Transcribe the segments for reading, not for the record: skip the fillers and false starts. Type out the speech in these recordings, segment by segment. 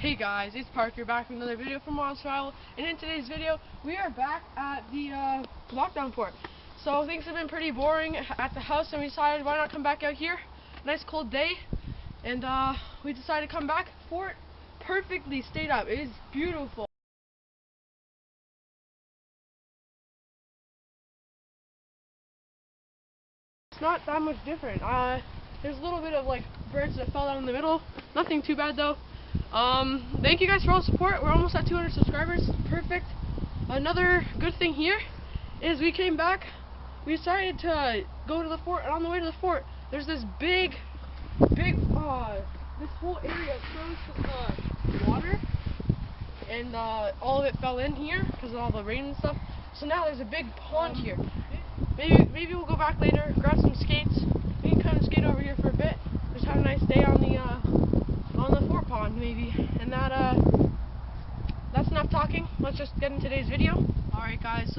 Hey guys, it's Parker back with another video from Mom's Travel, and in today's video we are back at the lockdown fort. So things have been pretty boring at the house, and we decided why not come back out here. Nice cold day, and we decided to come back. Fort perfectly stayed up. It is beautiful. It's not that much different. There's a little bit of like birds that fell down in the middle. Nothing too bad though. Thank you guys for all the support. We're almost at 200 subscribers. Perfect. Another good thing here is we came back. We decided to go to the fort, and on the way to the fort, there's this big, this whole area froze with water, and all of it fell in here because of all the rain and stuff. So now there's a big pond here. Maybe we'll go back later, grab some skates. We can come and skate over here for a bit. Just have a nice day on the fort pond, maybe. And that's enough talking. Let's just get into today's video. Alright guys,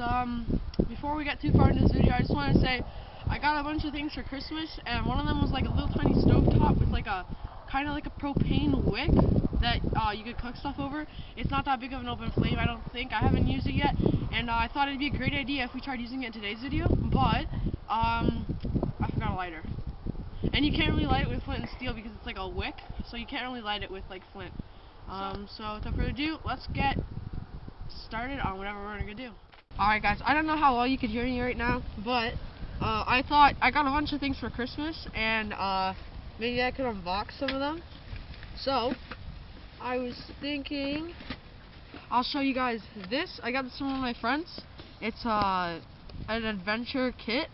before we get too far into this video, I just want to say I got a bunch of things for Christmas, and one of them was like a little tiny stove top with like a kind of like a propane wick that you could cook stuff over. It's not that big of an open flame, I don't think. I haven't used it yet, and I thought it'd be a great idea if we tried using it in today's video, but I forgot a lighter. And you can't really light it with flint and steel because it's like a wick, so you can't really light it with like flint. So without further ado, let's get started on whatever we're gonna do. Alright guys, I don't know how well you could hear me right now, but I thought I got a bunch of things for Christmas, and maybe I could unbox some of them. So I was thinking I'll show you guys this. I got this from one of my friends. It's an adventure kit.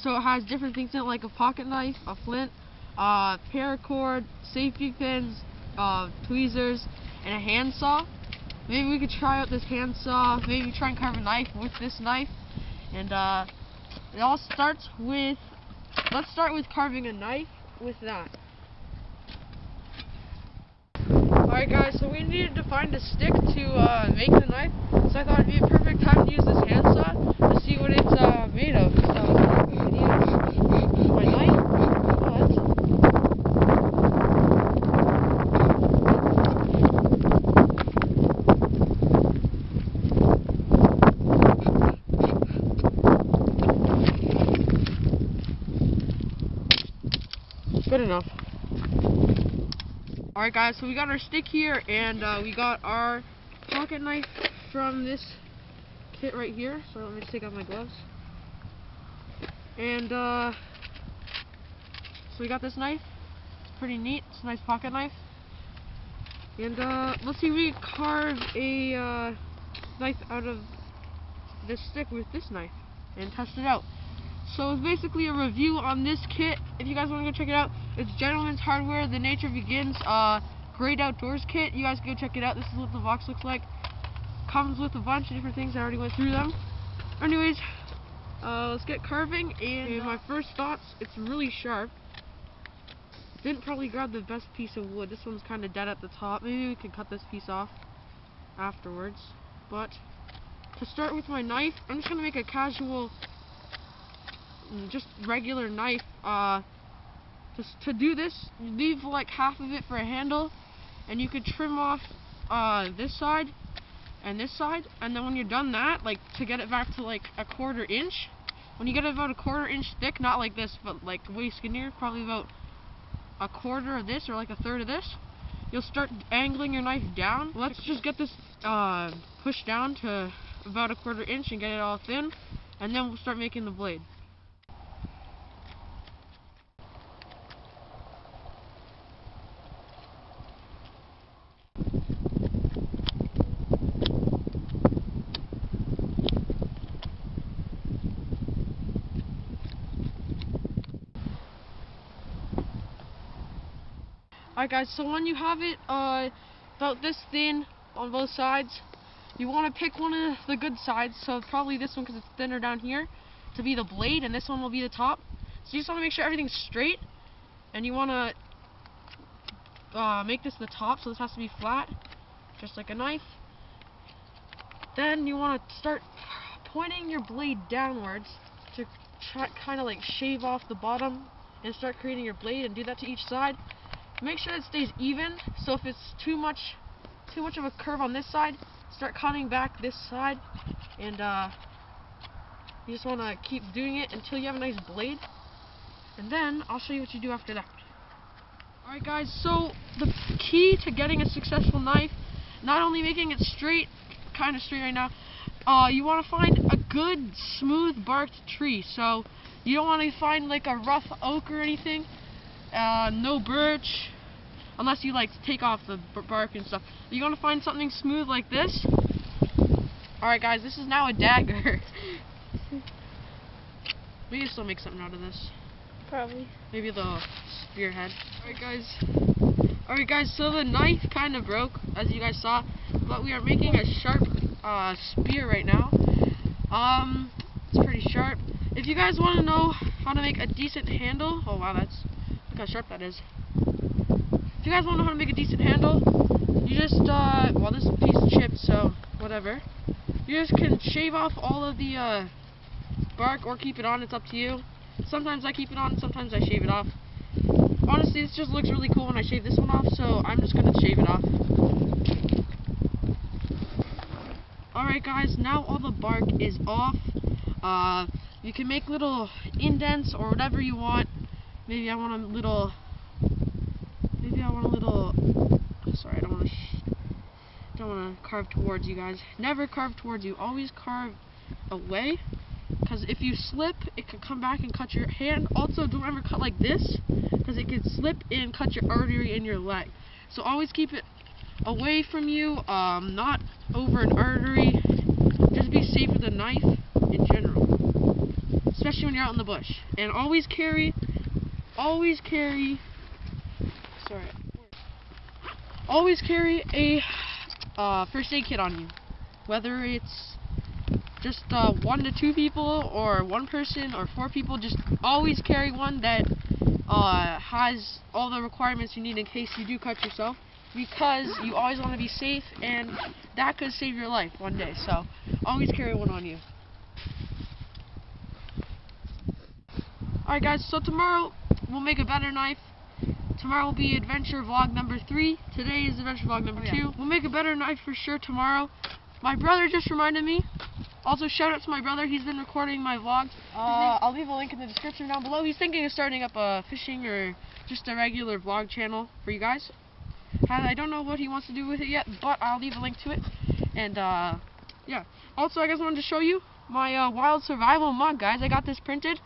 So it has different things in it, like a pocket knife, a flint, paracord, safety pins, tweezers, and a handsaw. Maybe we could try out this handsaw, maybe try and carve a knife with this knife. And it all starts with, let's start with carving a knife with that. Alright guys, so we needed to find a stick to make the knife, so I thought it'd be a perfect time to use this handsaw to see what it's made of. So we could use my knife, good enough. Alright guys, so we got our stick here, and we got our pocket knife from this kit right here. So let me just take off my gloves. And so we got this knife. It's pretty neat. It's a nice pocket knife. And let's see if we can carve a knife out of this stick with this knife and test it out. So it's basically a review on this kit. If you guys want to go check it out, it's Gentleman's Hardware, The Nature Begins Great Outdoors Kit. You guys can go check it out. This is what the box looks like. Comes with a bunch of different things. I already went through them. Anyways, let's get carving. And my first thoughts, it's really sharp. Didn't probably grab the best piece of wood. This one's kind of dead at the top. Maybe we could cut this piece off afterwards. But to start with my knife, I'm just going to make a casual, just regular knife. Just to do this, you leave like half of it for a handle, and you could trim off this side and this side, and then when you're done that, like to get it back to like a 1/4 inch, when you get it about a 1/4 inch thick, not like this, but like way skinnier, probably about a 1/4 of this or like a 1/3 of this, you'll start angling your knife down. Let's just get this pushed down to about a 1/4 inch and get it all thin, and then we'll start making the blade. Alright guys, so when you have it about this thin on both sides, you want to pick one of the good sides, so probably this one because it's thinner down here, to be the blade, and this one will be the top. So you just want to make sure everything's straight, and you want to make this the top, so this has to be flat, just like a knife. Then you want to start pointing your blade downwards to kind of like shave off the bottom and start creating your blade, and do that to each side. Make sure it stays even, so if it's too much too much of a curve on this side, start cutting back this side, and you just want to keep doing it until you have a nice blade, and then I'll show you what you do after that. Alright guys, so the key to getting a successful knife, not only making it straight, kind of straight right now, you want to find a good smooth barked tree. So you don't want to find like a rough oak or anything, no birch, unless you like take off the bark and stuff. You want to find something smooth like this. Alright guys, this is now a dagger. We can still make something out of this. Probably. Maybe the spearhead. Alright guys, so the knife kind of broke, as you guys saw, but we are making a sharp spear right now. It's pretty sharp. If you guys want to know how to make a decent handle, oh wow, look how sharp that is. If you guys want to know how to make a decent handle, you just, well, this is a piece of chipped, so whatever. You just can shave off all of the bark or keep it on, it's up to you. Sometimes I keep it on, sometimes I shave it off. Honestly, this just looks really cool when I shave this one off, so I'm just going to shave it off. Alright guys, now all the bark is off. You can make little indents or whatever you want. Maybe I want a little, sorry, I don't want to carve towards you guys. Never carve towards you, always carve away. Because if you slip, it could come back and cut your hand. Also, don't ever cut like this, because it could slip and cut your artery in your leg. So always keep it away from you, not over an artery. Just be safe with a knife in general, especially when you're out in the bush. And always carry a first aid kit on you, whether it's just 1 to 2 people, or 1 person, or 4 people. Just always carry one that has all the requirements you need in case you do cut yourself, because you always want to be safe, and that could save your life one day. So always carry one on you. Alright guys, so tomorrow we'll make a better knife. Tomorrow will be adventure vlog number 3. Today is adventure vlog number 2. We'll make a better knife for sure tomorrow. My brother just reminded me. Also, shout out to my brother. He's been recording my vlogs. I'll leave a link in the description down below. He's thinking of starting up a fishing or just a regular vlog channel for you guys. I don't know what he wants to do with it yet, but I'll leave a link to it. And yeah. Also, I guys wanted to show you my wild survival mug, guys. I got this printed,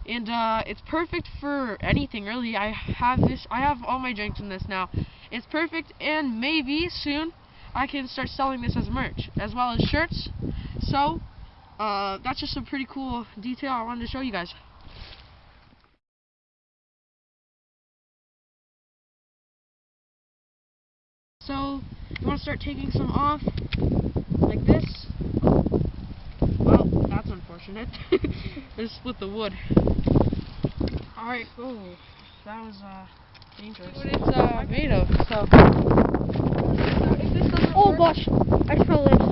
and it's perfect for anything really. I have all my drinks in this now. It's perfect, and maybe soon I can start selling this as merch, as well as shirts. So, that's just a pretty cool detail I wanted to show you guys. So, you want to start taking some off, like this. Well, that's unfortunate. I just split the wood. Alright, cool. That was, dangerous. What it's, made of, so. oh gosh, I just fell in.